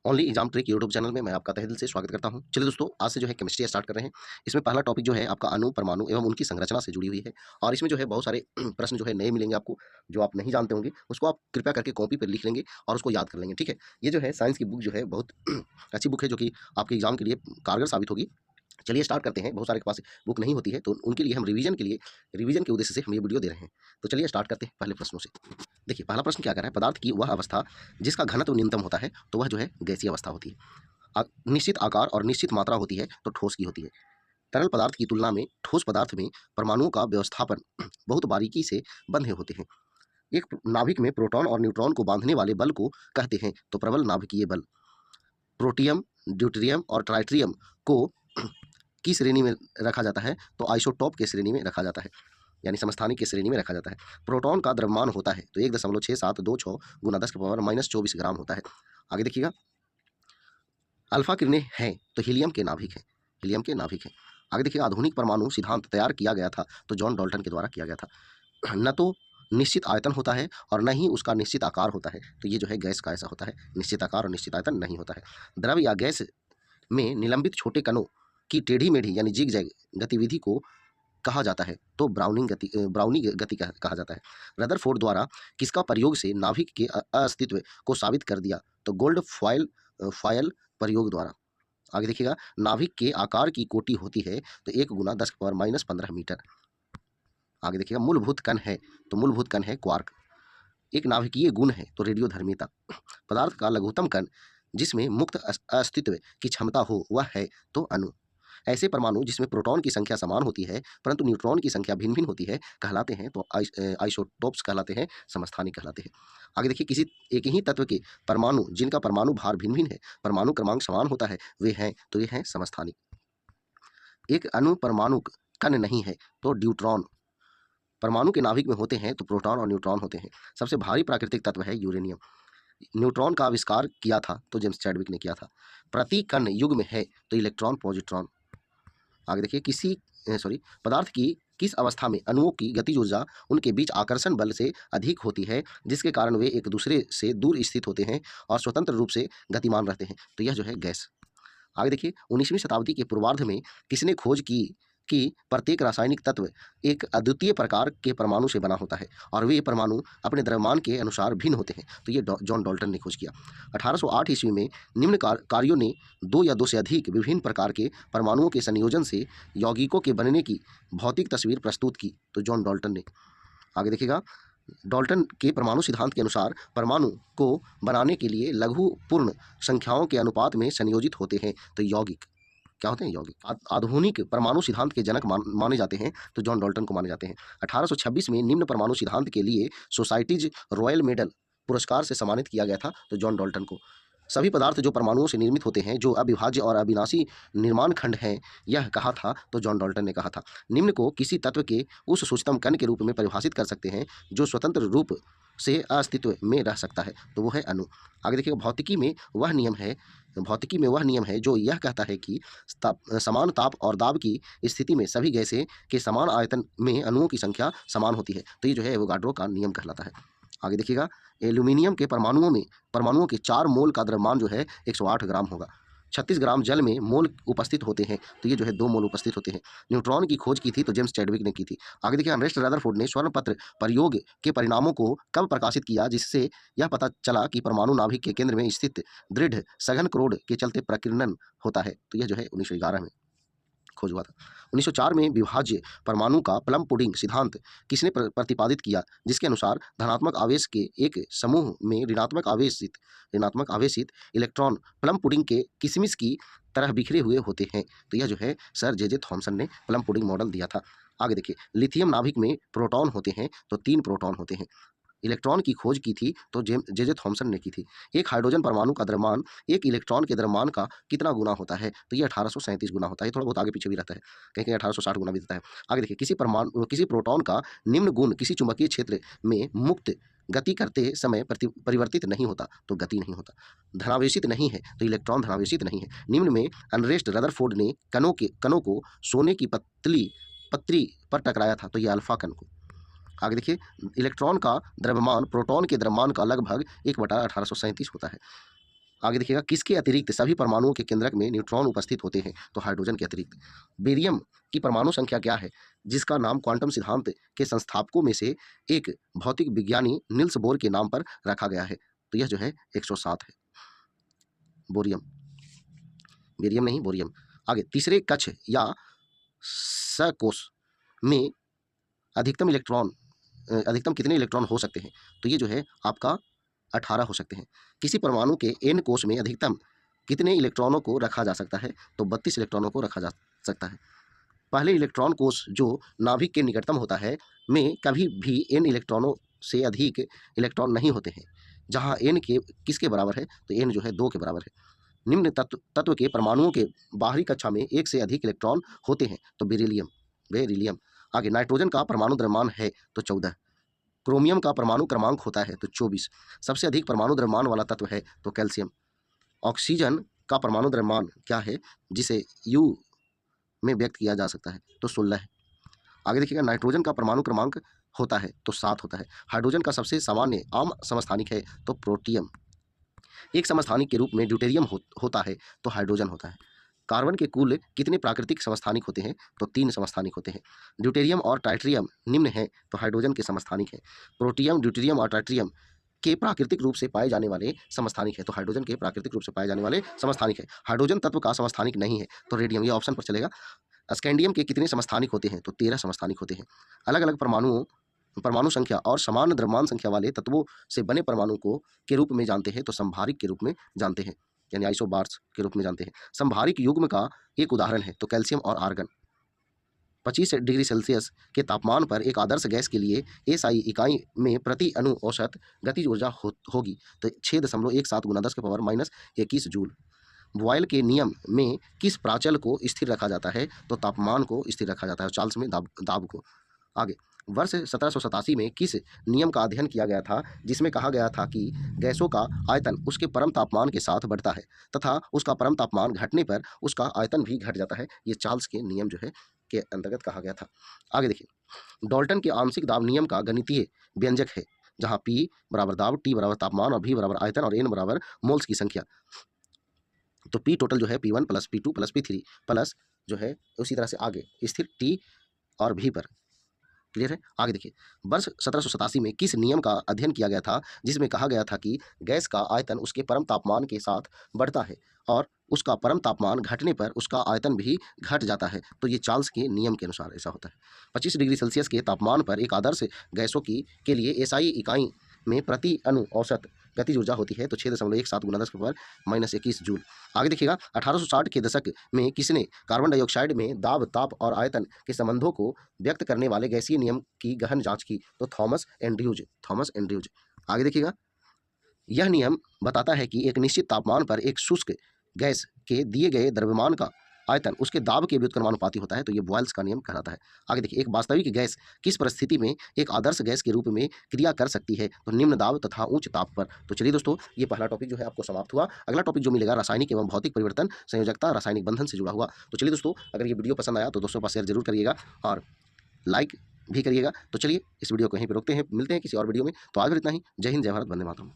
Only exam trick YouTube channel में मैं आपका तहे दिल से स्वागत करता हूं। चलिए दोस्तों, आज से जो है केमिस्ट्री स्टार्ट कर रहे हैं। इसमें पहला टॉपिक जो है आपका अणु, परमाणु एवं उनकी संरचना से जुड़ी हुई है। और इसमें जो है बहुत सारे प्रश्न जो है नए मिलेंगे आपको, जो आप नहीं जानते होंगे उसको आप कृपया करके कॉपी पर लिख लेंगे और उसको याद कर लेंगे। ठीक है, ये जो है साइंस की बुक जो है बहुत अच्छी बुक है, जो कि आपके एग्जाम के लिए कारगर साबित होगी। चलिए स्टार्ट करते हैं। बहुत सारे के पास बुक नहीं होती है, तो उनके लिए हम रिवीजन के उद्देश्य से हम ये वीडियो दे रहे हैं। तो चलिए स्टार्ट करते हैं पहले प्रश्नों से। देखिए, पहला प्रश्न क्या कर रहा है, पदार्थ की वह अवस्था जिसका घनत्व न्यूनतम होता है, तो वह जो है गैसीय अवस्था होती है। निश्चित आकार और निश्चित मात्रा होती है तो ठोस की होती है। तरल पदार्थ की तुलना में ठोस पदार्थ में परमाणुओं का व्यवस्थापन बहुत बारीकी से बंधे होते हैं। एक नाभिक में प्रोटॉन और न्यूट्रॉन को बांधने वाले बल को कहते हैं तो प्रबल नाभिकीय बल। प्रोटियम, ड्यूटेरियम और ट्राइट्रियम को किस श्रेणी में रखा जाता है, तो आइसोटॉप के श्रेणी में रखा जाता है, यानी समस्थानिक की श्रेणी में रखा जाता है। प्रोटॉन का द्रव्यमान होता है तो 1.6726 गुना 10⁻⁻24 ग्राम होता है। आगे देखिएगा, अल्फा किरणें हैं तो हीलियम के नाभिक हैं, हीलियम के नाभिक हैं। आगे देखिए, आधुनिक परमाणु सिद्धांत तैयार किया गया था तो जॉन डाल्टन के द्वारा किया गया था। न तो निश्चित आयतन होता है और न ही उसका निश्चित आकार होता है, तो ये जो है गैस का ऐसा होता है, निश्चित आकार और निश्चित आयतन नहीं होता है। द्रव या गैस में निलंबित छोटे कणों की टेढ़ी मेढ़ी यानी जिग जैग गतिविधि को कहा जाता है तो ब्राउनी गति कहा जाता है। रदरफोर्ड द्वारा किसका प्रयोग से नाभिक के अस्तित्व को साबित कर दिया, तो गोल्ड फॉयल प्रयोग द्वारा। आगे देखिएगा, नाभिक के आकार की कोटि होती है तो 1 गुना 10⁻⁻15 मीटर। आगे देखिएगा, मूलभूत कण है तो मूलभूत कण है क्वार्क। एक नाभिकीय गुण है तो रेडियोधर्मिता। पदार्थ का लघुत्तम कण जिसमें मुक्त अस्तित्व की क्षमता हो वह है तो अणु। ऐसे परमाणु जिसमें प्रोटॉन की संख्या समान होती है परंतु न्यूट्रॉन की संख्या भिन्न भिन्न होती है कहलाते हैं तो आइसोटोप्स कहलाते हैं, समस्थानिक कहलाते हैं। आगे देखिए, किसी एक ही तत्व के परमाणु जिनका परमाणु भार भिन्न भिन्न है, परमाणु क्रमांक समान होता है, वे हैं तो ये हैं समस्थानिक। एक अणु परमाणु कण नहीं है तो ड्यूट्रॉन। परमाणु के नाभिक में होते हैं तो प्रोटॉन और न्यूट्रॉन होते हैं। सबसे भारी प्राकृतिक तत्व है यूरेनियम। न्यूट्रॉन का आविष्कार किया था तो जेम्स चैडविक ने किया था। प्रति कण युग में है तो इलेक्ट्रॉन पॉजिट्रॉन। आगे देखिए, पदार्थ की किस अवस्था में अणुओं की गतिज ऊर्जा उनके बीच आकर्षण बल से अधिक होती है जिसके कारण वे एक दूसरे से दूर स्थित होते हैं और स्वतंत्र रूप से गतिमान रहते हैं, तो यह जो है गैस। आगे देखिए, 19वीं शताब्दी के पूर्वार्ध में किसने खोज की कि प्रत्येक रासायनिक तत्व एक अद्वितीय प्रकार के परमाणु से बना होता है और वे परमाणु अपने द्रव्यमान के अनुसार भिन्न होते हैं, तो ये जॉन डाल्टन ने खोज किया। 1808 ईस्वी में निम्न कार्यों ने 2 या 2 से अधिक विभिन्न प्रकार के परमाणुओं के संयोजन से यौगिकों के बनने की भौतिक तस्वीर प्रस्तुत की, तो जॉन डाल्टन ने। आगे देखिएगा, डाल्टन के परमाणु सिद्धांत के अनुसार परमाणु को बनाने के लिए लघु पूर्ण संख्याओं के अनुपात में संयोजित होते हैं, तो यौगिक क्या होते हैं, यौगिक। आधुनिक परमाणु सिद्धांत के जनक माने जाते हैं तो जॉन डाल्टन को माने जाते हैं। 1826 में निम्न परमाणु सिद्धांत के लिए सोसाइटीज रॉयल मेडल पुरस्कार से सम्मानित किया गया था तो जॉन डाल्टन को। सभी पदार्थ जो परमाणुओं से निर्मित होते हैं जो अविभाज्य और अविनाशी निर्माण खंड हैं, यह कहा था तो जॉन डाल्टन ने कहा था। निम्न को किसी तत्व के उस सूक्ष्मतम कण के रूप में परिभाषित कर सकते हैं जो स्वतंत्र रूप से अस्तित्व में रह सकता है, तो वो है अणु। आगे देखिए, भौतिकी में वह नियम है जो यह कहता है कि समान ताप और दाब की स्थिति में सभी गैसें के समान आयतन में अणुओं की संख्या समान होती है, तो ये जो है एवोगाड्रो का नियम कहलाता है। आगे देखिएगा, एल्यूमिनियम के परमाणुओं के 4 मोल का द्रव्यमान जो है 108 ग्राम होगा। 36 ग्राम जल में मोल उपस्थित होते हैं, तो ये जो है 2 मोल उपस्थित होते हैं। न्यूट्रॉन की खोज की थी तो जेम्स चैडविक ने की थी। आगे देखिए, अर्नेस्ट रदरफोर्ड ने स्वर्ण पत्र प्रयोग के परिणामों को कब प्रकाशित किया जिससे यह पता चला कि परमाणु नाभिक के केंद्र में स्थित दृढ़ सघन क्रोड के चलते प्रकीर्णन होता है, तो यह जो है 1911 में खोज हुआ था। 1904 में विभाज्य परमाणु का प्लम पुडिंग सिद्धांत किसने प्रतिपादित किया, जिसके अनुसार धनात्मक आवेश के एक समूह में ऋणात्मक आवेशित इलेक्ट्रॉन प्लम पुडिंग के किशमिश की तरह बिखरे हुए होते हैं, तो यह जो है सर जे थॉमसन ने प्लम पुडिंग मॉडल दिया था। आगे देखिए, लिथियम नाभिक में प्रोटॉन होते हैं तो 3 प्रोटॉन होते हैं। इलेक्ट्रॉन की खोज की थी तो जे थॉमसन ने की थी। एक हाइड्रोजन परमाणु का द्रव्यमान एक इलेक्ट्रॉन के द्रव्यमान का कितना गुना होता है, तो ये 1837 गुना होता है। थोड़ा बहुत आगे पीछे भी रहता है, कहीं कहीं 1860 गुना भी देता है। आगे देखिए, किसी प्रोटॉन का निम्न गुण किसी चुंबकीय क्षेत्र में मुक्त गति करते समय परिवर्तित नहीं होता तो गति नहीं होता। धनावेशित नहीं है तो इलेक्ट्रॉन धनावेशित नहीं है। निम्न में अर्नेस्ट रदरफोर्ड ने कणों को सोने की पत्री पर टकराया था, तो ये अल्फा कण को। आगे देखिए, इलेक्ट्रॉन का द्रव्यमान प्रोटॉन के द्रव्यमान का लगभग 1/1837 होता है। आगे देखिएगा, किसके अतिरिक्त सभी परमाणुओं के केंद्रक में न्यूट्रॉन उपस्थित होते हैं? तो हाइड्रोजन के अतिरिक्त। बेरियम की परमाणु संख्या क्या है, जिसका नाम क्वांटम सिद्धांत के संस्थापकों में से एक भौतिक विज्ञानी निल्स बोर के नाम पर रखा गया है? तो यह जो है 107 है, बोरियम। बेरियम नहीं, बोरियम। आगे, तीसरे कक्ष या सकोष में अधिकतम कितने इलेक्ट्रॉन हो सकते हैं? तो ये जो है आपका 18 हो सकते हैं। किसी परमाणु के n कोष में अधिकतम कितने इलेक्ट्रॉनों को रखा जा सकता है? तो 32 इलेक्ट्रॉनों को रखा जा सकता है। पहले इलेक्ट्रॉन कोष जो नाभिक के निकटतम होता है में कभी भी n इलेक्ट्रॉनों से अधिक इलेक्ट्रॉन नहीं होते हैं। जहाँ n के किसके बराबर है? तो n जो है 2 के बराबर है। निम्न तत्व के परमाणुओं के बाहरी कक्षा में 1 से अधिक इलेक्ट्रॉन होते हैं। तो बेरिलियम। आगे, नाइट्रोजन का परमाणु द्रव्यमान है? तो 14। क्रोमियम का परमाणु क्रमांक होता है? तो 24। सबसे अधिक परमाणु द्रव्यमान वाला तत्व है? तो कैल्शियम। ऑक्सीजन का परमाणु द्रव्यमान क्या है, जिसे U में व्यक्त किया जा सकता है? तो 16 है। आगे देखिएगा, नाइट्रोजन का परमाणु क्रमांक होता है? तो 7 होता है। हाइड्रोजन का सबसे सामान्य आम समस्थानिक है? तो प्रोटियम। एक समस्थानिक के रूप में ड्यूटेरियम होता है? तो हाइड्रोजन होता है। कार्बन के कुल कितने प्राकृतिक समस्थानिक होते हैं? तो 3 समस्थानिक होते हैं। ड्यूटेरियम और ट्राइटिरियम निम्न हैं? तो हाइड्रोजन के समस्थानिक हैं। प्रोटियम, ड्यूटेरियम और ट्राइटिरियम के प्राकृतिक रूप से पाए जाने वाले समस्थानिक है? तो हाइड्रोजन के प्राकृतिक रूप से पाए जाने वाले समस्थानिक है। हाइड्रोजन तत्व का समस्थानिक नहीं है? तो रेडियम, ये ऑप्शन पर चलेगा। स्कैंडियम के कितने समस्थानिक होते हैं? तो 13 समस्थानिक होते हैं। अलग अलग परमाणु संख्या और समान द्रव्यमान संख्या वाले तत्वों से बने परमाणु को के रूप में जानते हैं? तो संभारिक के रूप में जानते हैं, यानी आइसोबार्स के रूप में जानते हैं। संभारिक युग्म का एक उदाहरण है? तो कैल्शियम और आर्गन। 25 डिग्री सेल्सियस के तापमान पर एक आदर्श गैस के लिए SI इकाई में प्रति अणु औसत गतिज ऊर्जा होगी? तो 6.17 × 10⁻21 जूल। बॉयल के नियम में किस प्राचल को स्थिर रखा जाता है? तो तापमान को स्थिर रखा जाता है, चार्ल्स में दाब को। आगे, वर्ष 1787 में किस नियम का अध्ययन किया गया था, जिसमें कहा गया था कि गैसों का आयतन उसके परम तापमान के साथ बढ़ता है तथा उसका परम तापमान घटने पर उसका आयतन भी घट जाता है? ये चार्ल्स के नियम जो है के अंतर्गत कहा गया था। आगे देखिए, डाल्टन के आंशिक दाब नियम का गणितीय व्यंजक है? जहाँ P बराबर दाब, T बराबर तापमान और V बराबर आयतन और N बराबर मोल्स की संख्या। तो P टोटल जो है P1 + P2 + P3 प्लस जो है उसी तरह से आगे स्थिर T और V पर। क्लियर है? आगे देखिए, वर्ष 1787 में किस नियम का अध्ययन किया गया था, जिसमें कहा गया था कि गैस का आयतन उसके परम तापमान के साथ बढ़ता है और उसका परम तापमान घटने पर उसका आयतन भी घट जाता है? तो ये चार्ल्स के नियम के अनुसार ऐसा होता है। 25 डिग्री सेल्सियस के तापमान पर एक आदर्श गैसों के लिए SI इकाई में प्रति अणु औसत गतिज ऊर्जा होती है? तो 6.17 × 10⁻21 जूल। आगे देखिएगा, 1860 के दशक में किसने कार्बन डाइऑक्साइड में दाब, ताप और आयतन के संबंधों को व्यक्त करने वाले गैसीय नियम की गहन जांच की? तो थॉमस एंड्रयूज। आगे देखिएगा, यह नियम बताता है कि एक निश्चित तापमान पर एक शुष्क गैस के दिए गए द्रव्यमान का आयतन उसके दाब के व्युत्क्रमानुपाती होता है? तो ये बॉयल्स का नियम कहलाता है। आगे देखिए, एक वास्तविक गैस किस परिस्थिति में एक आदर्श गैस के रूप में क्रिया कर सकती है? तो निम्न दाब तथा उच्च ताप पर। तो चलिए दोस्तों, ये पहला टॉपिक जो है आपको समाप्त हुआ। अगला टॉपिक जो मिलेगा, रासायनिक एवं भौतिक परिवर्तन, संयोजकता, रासायनिक बंधन से जुड़ा हुआ। तो चलिए दोस्तों, अगर ये वीडियो पसंद आया तो दोस्तों के पास शेयर जरूर करिएगा और लाइक भी करिएगा। तो चलिए, इस वीडियो को यहीं पर रोकते हैं, मिलते हैं किसी और वीडियो में। तो आज इतना ही। जय हिंद, जय भारत, वंदे मातरम।